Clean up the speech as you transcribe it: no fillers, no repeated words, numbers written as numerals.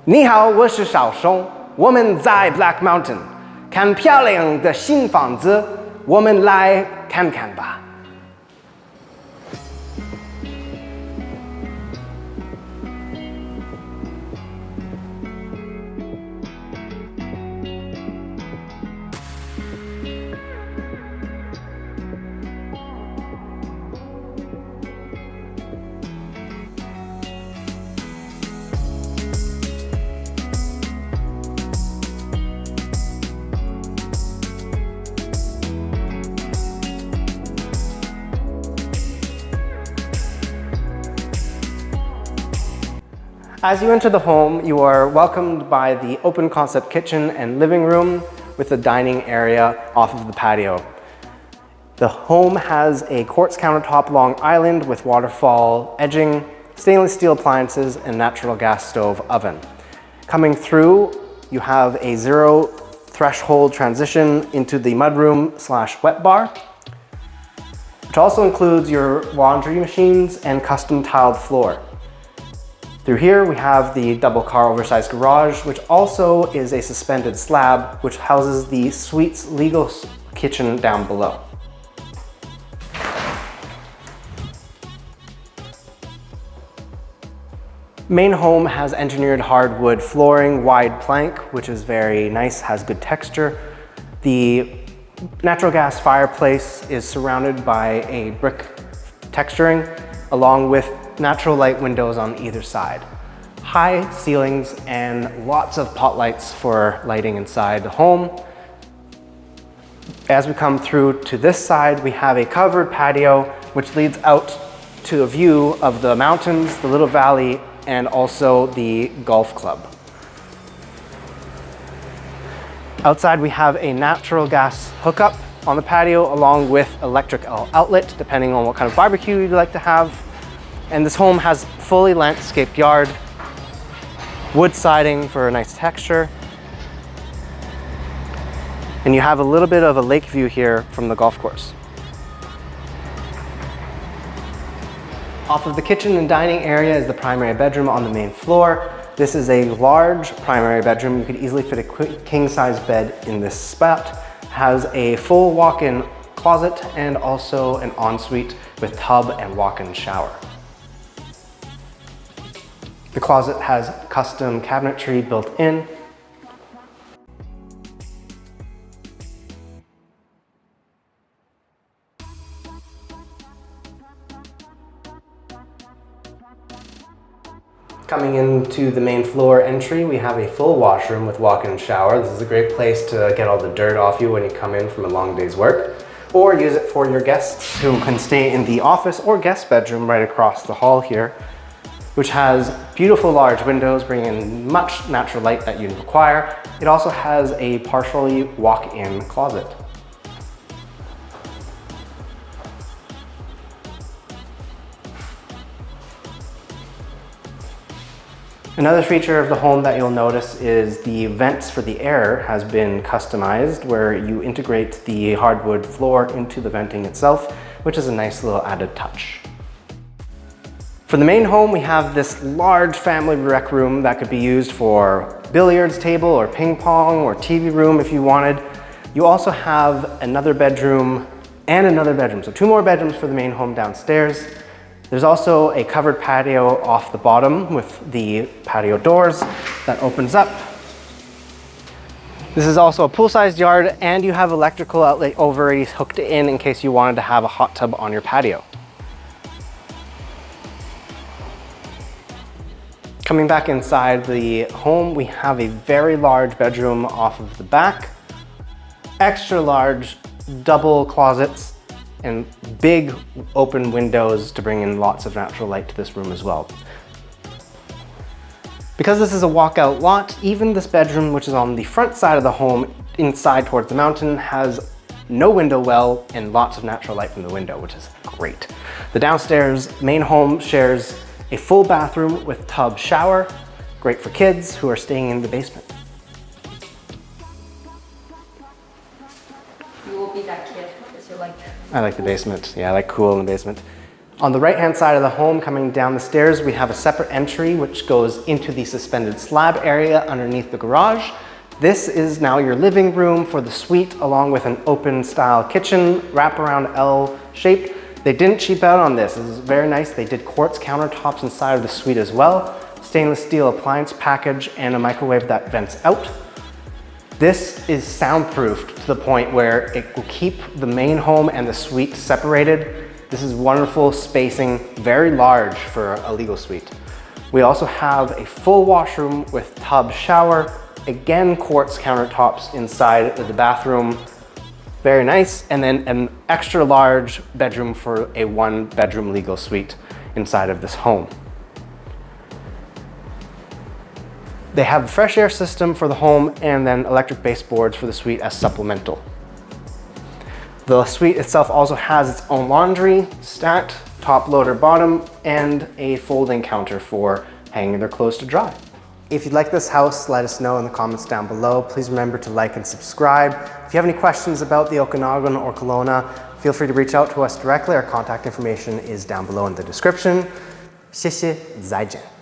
你好，我是小松，我们在 Black Mountain 看漂亮的新房子，我们来看看吧。As you enter the home, you are welcomed by the open concept kitchen and living room with the dining area off of the patio. The home has a quartz countertop long island with waterfall edging, stainless steel appliances, and natural gas stove oven. Coming through, you have a zero threshold transition into the mudroom/wet bar, which also includes your laundry machines and custom tiled floor. Through here, we have the double car oversized garage, which also is a suspended slab, which houses the suite's legal kitchen down below. Main home has engineered hardwood flooring, wide plank, which is very nice, has good texture. The natural gas fireplace is surrounded by a brick texturing, along with natural light windows on either side. High ceilings and lots of pot lights for lighting inside the home. As we come through to this side, we have a covered patio which leads out to a view of the mountains, the little valley, and also the golf club. Outside we have a natural gas hookup on the patio along with electric outlet depending on what kind of barbecue you'd like to have. And this home has fully landscaped yard, wood siding for a nice texture. And you have a little bit of a lake view here from the golf course. Off of the kitchen and dining area is the primary bedroom on the main floor. This is a large primary bedroom. You could easily fit a king-size bed in this spot. It has a full walk-in closet and also an ensuite with tub and walk-in shower. The closet has custom cabinetry built in. Coming into the main floor entry, we have a full washroom with walk-in shower. This is a great place to get all the dirt off you when you come in from a long day's work, or use it for your guests who can stay in the office or guest bedroom right across the hall here, which has beautiful large windows bringing in much natural light that you require. It also has a partially walk-in closet. Another feature of the home that you'll notice is the vents for the air has been customized, where you integrate the hardwood floor into the venting itself, which is a nice little added touch. For the main home, we have this large family rec room that could be used for billiards table or ping pong or TV room if you wanted. You also have another bedroom and another bedroom, so two more bedrooms for the main home downstairs. There's also a covered patio off the bottom with the patio doors that opens up. This is also a pool-sized yard, and you have electrical outlet already hooked in case you wanted to have a hot tub on your patio. Coming back inside the home, we have a very large bedroom off of the back, extra large double closets, and big open windows to bring in lots of natural light to this room as well. Because this is a walkout lot, even this bedroom, which is on the front side of the home inside towards the mountain, has no window well and lots of natural light from the window, which is great. The downstairs main home shares a full bathroom with tub shower, great for kids who are staying in the basement. You will be that kid because you like I like the basement. Yeah, I like cool in the basement. On the right-hand side of the home, coming down the stairs, we have a separate entry which goes into the suspended slab area underneath the garage. This is now your living room for the suite, along with an open style kitchen, wraparound L shaped. They didn't cheap out on this. This is very nice. They did quartz countertops inside of the suite as well, stainless steel appliance package, and a microwave that vents out. This is soundproofed to the point where it will keep the main home and the suite separated. This is wonderful spacing, very large for a legal suite. We also have a full washroom with tub shower, again quartz countertops inside of the bathroom. Very nice. And then an extra large bedroom for a 1-bedroom legal suite inside of this home. They have a fresh air system for the home and then electric baseboards for the suite as supplemental. The suite itself also has its own laundry, stacked, top loader bottom, and a folding counter for hanging their clothes to dry. If you'd like this house, let us know in the comments down below. Please remember to like and subscribe. If you have any questions about the Okanagan or Kelowna, feel free to reach out to us directly. Our contact information is down below in the description. 谢谢，再见。